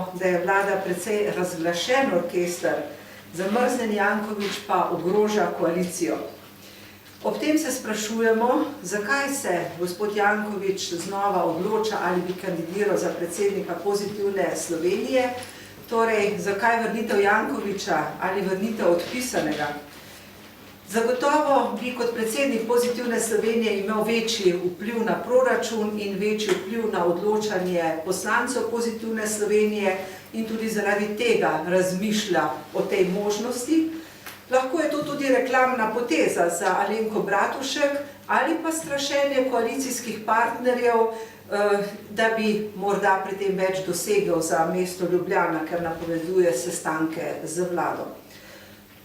vidimo, da je vlada precej razglašen orkester, zamrznjeni Janković pa ogroža koalicijo. Ob tem se sprašujemo, zakaj se gospod Janković znova odloča ali bi kandidiral za predsednika Pozitivne Slovenije, torej zakaj vrnitev Jankovića ali vrnitev odpisanega. Zagotovo bi kot predsednik Pozitivne Slovenije imel večji vpliv na proračun in večji vpliv na odločanje poslancev Pozitivne Slovenije in tudi zaradi tega razmišlja o tej možnosti. Lahko je to tudi reklamna poteza za Alenko Bratušek ali pa strašenje koalicijskih partnerjev, da bi morda pri tem več dosegel za mesto Ljubljana, ker napoveduje sestanke z vlado.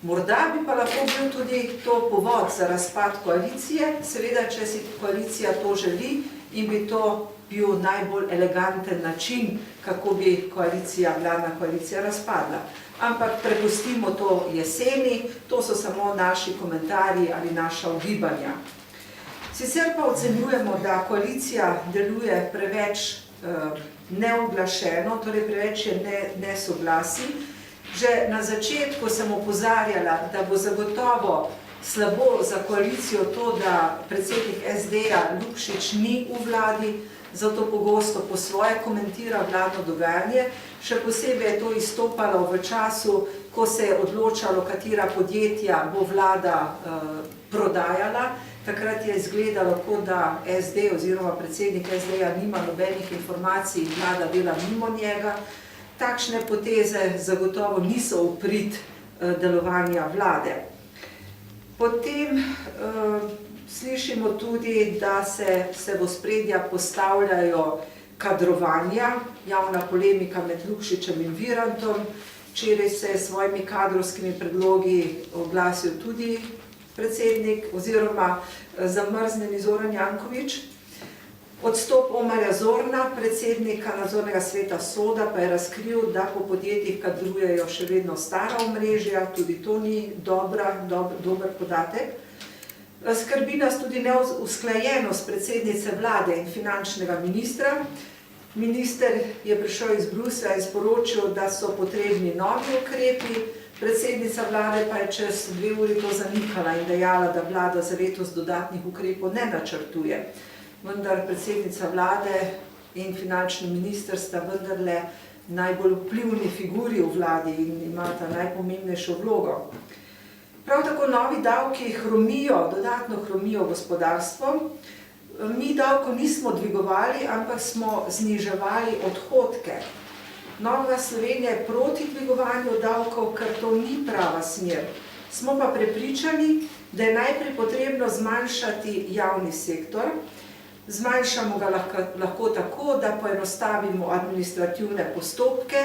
Morda bi pa lahko bil tudi to povod za razpad koalicije, seveda, če si koalicija to želi in bi to bil najbolj eleganten način, kako bi vladna koalicija razpadla. Ampak prepustimo to jeseni, to so samo naši komentarji ali naša ugibanja. Sicer pa ocenjujemo, da koalicija deluje preveč neoglašeno, torej preveč je nesoglasij. Že na začetku sem opozarjala, da bo zagotovo slabo za koalicijo to, da predsednik SD-ja Lukšič ni v vladi, zato pogosto po svoje komentira vladno dogajanje. Še posebej je to izstopalo v času, ko se je odločalo, katera podjetja bo vlada prodajala. Takrat je izgledalo, kot da SD oziroma predsednik SD-ja nima nobenih informacij in vlada dela mimo njega. Takšne poteze zagotovo niso v prid delovanja vlade. Potem slišimo tudi, da se v ospredja postavljajo kadrovanja, javna polemika med Lukšičem in Virantom. Včeraj se je s svojimi kadrovskimi predlogi oglasil tudi predsednik oziroma zamrznjeni Zoran Janković. Odstop Omarja Zorna, predsednika nadzornega sveta Soda, pa je razkril, da po podjetjih kadrujejo še vedno stara omrežja, tudi to ni dober podatek. Skrbi nas tudi neusklajenost predsednice vlade in finančnega ministra. Minister je prišel iz Bruslja in sporočil, da so potrebni novi ukrepi, predsednica vlade pa je čez 2 uri to zanikala in dejala, da vlada za letos dodatnih ukrepov ne načrtuje. Vendar predsednica vlade in finančni minister sta vendarle najbolj vplivni figuri v vladi in imata najpomembnejšo vlogo. Prav tako novi davki dodatno hromijo gospodarstvo. Mi davko nismo dvigovali, ampak smo zniževali odhodke. Nova Slovenija je proti dvigovanju davkov, ker to ni prava smer. Smo pa prepričani, da je najprej potrebno zmanjšati javni sektor. Zmanjšamo ga lahko tako, da poenostavimo administrativne postopke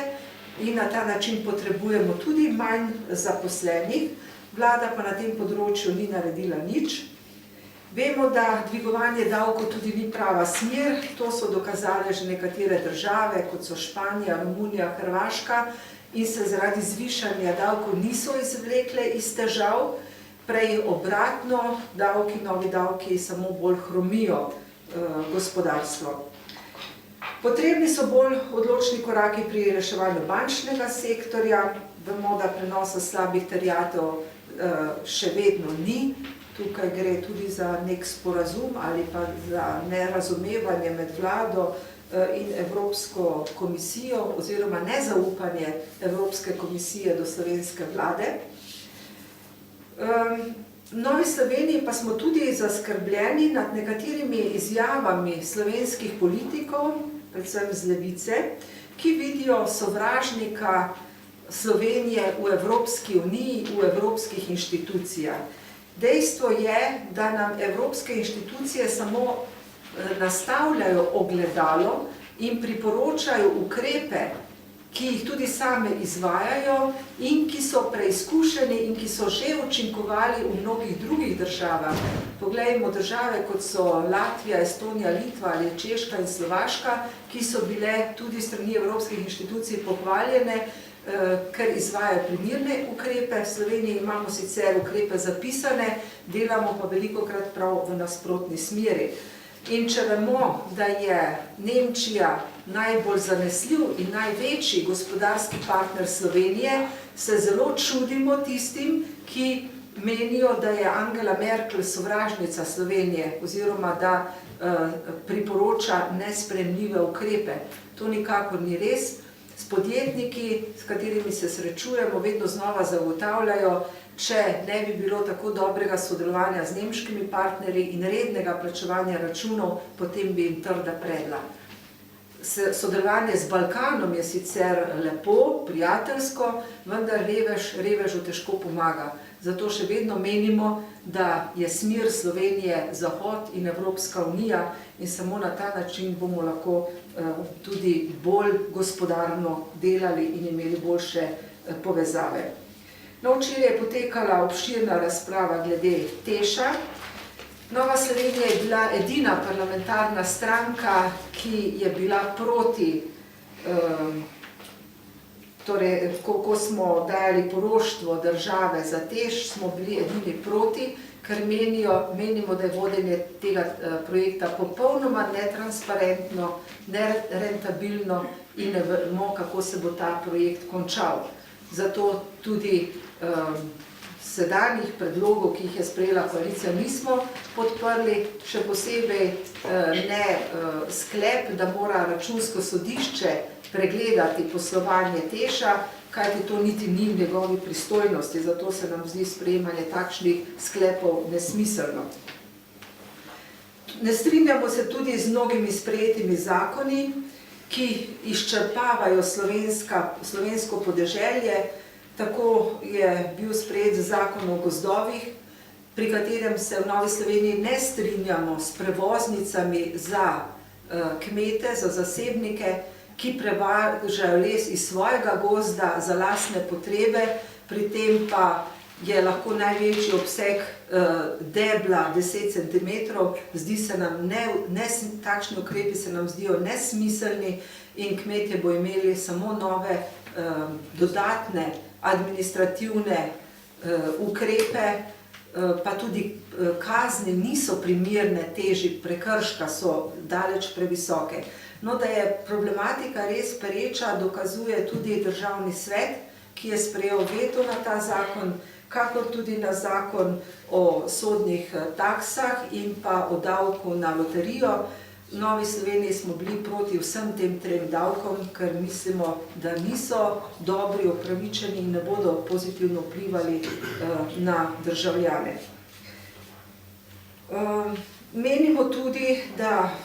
in na ta način potrebujemo tudi manj zaposlenih. Vlada pa na tem področju ni naredila nič. Vemo, da dvigovanje davkov tudi ni prava smer, to so dokazale že nekatere države, kot so Španija, Romunija, Hrvaška, in se zaradi zvišanja davkov niso izvlekle iz težav, prej obratno, novi davki samo bolj hromijo gospodarstvo. Potrebni so bolj odločni koraki pri reševanju bančnega sektorja. Vemo, da prenosa slabih terjatev še vedno ni. Tukaj gre tudi za nek sporazum ali pa za nerazumevanje med vlado in Evropsko komisijo oziroma nezaupanje Evropske komisije do slovenske vlade. V Novi Sloveniji pa smo tudi zaskrbljeni nad nekaterimi izjavami slovenskih politikov, predvsem z levice, ki vidijo sovražnika Slovenije v Evropski uniji, v evropskih inštitucijah. Dejstvo je, da nam evropske inštitucije samo nastavljajo ogledalo in priporočajo ukrepe, ki jih tudi same izvajajo in ki so preizkušeni in ki so že učinkovali v mnogih drugih državah. Poglejmo države, kot so Latvija, Estonija, Litva ali Češka in Slovaška, ki so bile tudi strani evropskih inštitucij pohvaljene, ker izvajajo primirne ukrepe. V Sloveniji imamo sicer ukrepe zapisane, delamo pa velikokrat prav v nasprotni smeri. In če vemo, da je Nemčija najbolj zanesljiv in največji gospodarski partner Slovenije, se zelo čudimo tistim, ki menijo, da je Angela Merkel sovražnica Slovenije oziroma da priporoča nesprejemljive ukrepe. To nikakor ni res. S podjetniki, s katerimi se srečujemo, vedno znova zagotavljajo, če ne bi bilo tako dobrega sodelovanja z nemškimi partnerji in rednega plačevanja računov, potem bi jim trda predla. Sodelovanje z Balkanom je sicer lepo, prijateljsko, vendar revežu težko pomaga. Zato še vedno menimo, da je smer Slovenije Zahod in Evropska unija in samo na ta način bomo lahko tudi bolj gospodarno delali in imeli boljše povezave. No, včeraj je potekala obširna razprava glede TEŠ-a. Nova Slovenija je bila edina parlamentarna stranka, ki je bila proti, torej, ko smo dajali poroštvo države za TEŠ, smo bili edini proti, ker menimo, da je vodenje tega projekta popolnoma netransparentno, nerentabilno in ne vemo, kako se bo ta projekt končal. Zato tudi sedanjih predlogov, ki jih je sprejela koalicija, nismo podprli, še posebej ne sklep, da mora Računsko sodišče pregledati poslovanje TEŠ-a, kajti to niti ni v njegovi pristojnosti, zato se nam zdi sprejemanje takšnih sklepov nesmiselno. Ne strinjamo se tudi z mnogimi sprejetimi zakoni, ki izčrpavajo slovensko podeželje. Tako je bil sprejet zakon o gozdovih, pri katerem se v Novi Sloveniji ne strinjamo s prevoznicami za kmete, za zasebnike, ki prevažajo les iz svojega gozda za lastne potrebe, pri tem pa je lahko največji obseg debla 10 cm, zdi se nam takšni ukrepi se nam zdijo nesmiselni in kmetje bo imeli samo nove dodatne administrativne ukrepe, pa tudi kazni niso primerne teži prekrška, so daleč previsoke. No, da je problematika res pereča, dokazuje tudi Državni svet, ki je sprejel veto na ta zakon, kakor tudi na zakon o sodnih taksah in pa o davku na loterijo. V Novi Sloveniji smo bili proti vsem tem trem davkom, ker mislimo, da niso dobri, upravičeni in ne bodo pozitivno vplivali na državljane. Menimo tudi, da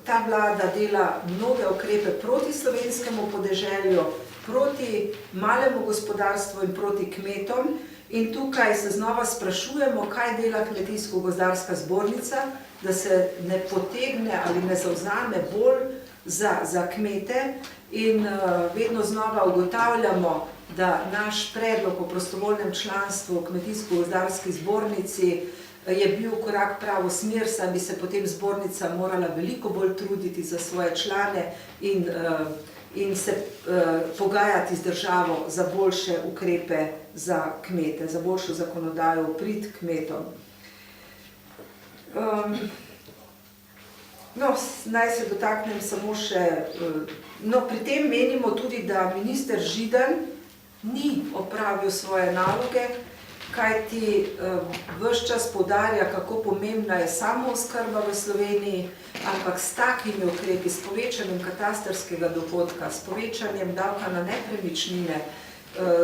ta vlada dela mnoge ukrepe proti slovenskemu podeželju, proti malemu gospodarstvu in proti kmetom. In tukaj se znova sprašujemo, kaj dela Kmetijsko-gozdarska zbornica, da se ne potegne ali ne zavzame bolj za kmete in vedno znova ugotavljamo, da naš predlog o prostovoljnem članstvu v Kmetijsko-gozdarski zbornici je bil korak pravo smer, saj bi se potem zbornica morala veliko bolj truditi za svoje člane in se pogajati z državo za boljše ukrepe za kmete, za boljšo zakonodajo v prid kmetom. No, naj se dotaknem samo še, no, pri tem menimo tudi, da minister Židan ni opravil svoje naloge, kajti ves čas poudarja, kako pomembna je samooskrba v Sloveniji, ampak s takimi ukrepi, s povečanjem katastrskega dohodka, s povečanjem davka na nepremičnine,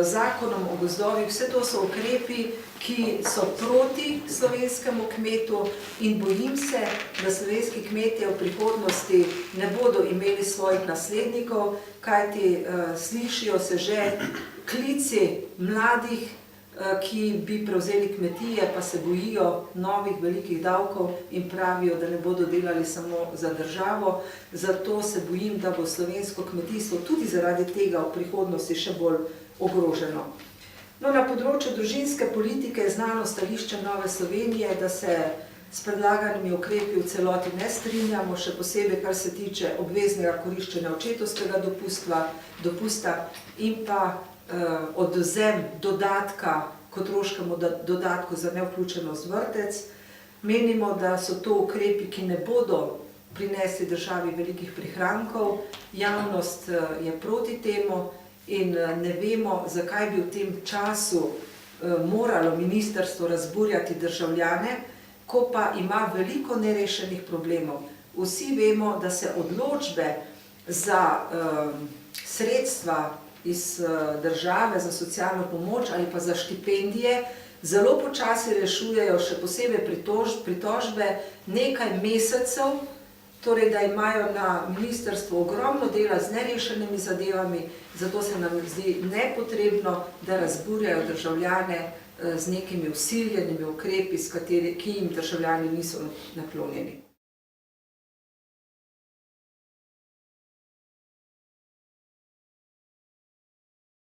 zakonom o gozdovih, vse to so ukrepi, ki so proti slovenskemu kmetu in bojim se, da slovenski kmetje v prihodnosti ne bodo imeli svojih naslednikov, kajti slišijo se že klici mladih, ki bi prevzeli kmetije, pa se bojijo novih velikih davkov in pravijo, da ne bodo delali samo za državo. Zato se bojim, da bo slovensko kmetijstvo tudi zaradi tega v prihodnosti še bolj ogroženo. No, na področju družinske politike je znano stališče Nove Slovenije, da se s predlaganimi ukrepi v celoti ne strinjamo, še posebej, kar se tiče obveznega koriščenja očetovskega dopusta in pa odvzem dodatka k otroškemu dodatku za nevključenost v vrtec. Menimo, da so to ukrepi, ki ne bodo prinesli državi velikih prihrankov, javnost je proti temu in ne vemo, zakaj bi v tem času moralo ministrstvo razburjati državljane, ko pa ima veliko nerešenih problemov. Vsi vemo, da se odločbe za sredstva iz države za socialno pomoč ali pa za štipendije zelo počasi rešujejo, še posebej pritožbe nekaj mesecev, torej da imajo na ministrstvu ogromno dela z nerešenimi zadevami, zato se nam zdi nepotrebno, da razburjajo državljane z nekimi vsiljenimi ukrepi, ki jim državljani niso naklonjeni.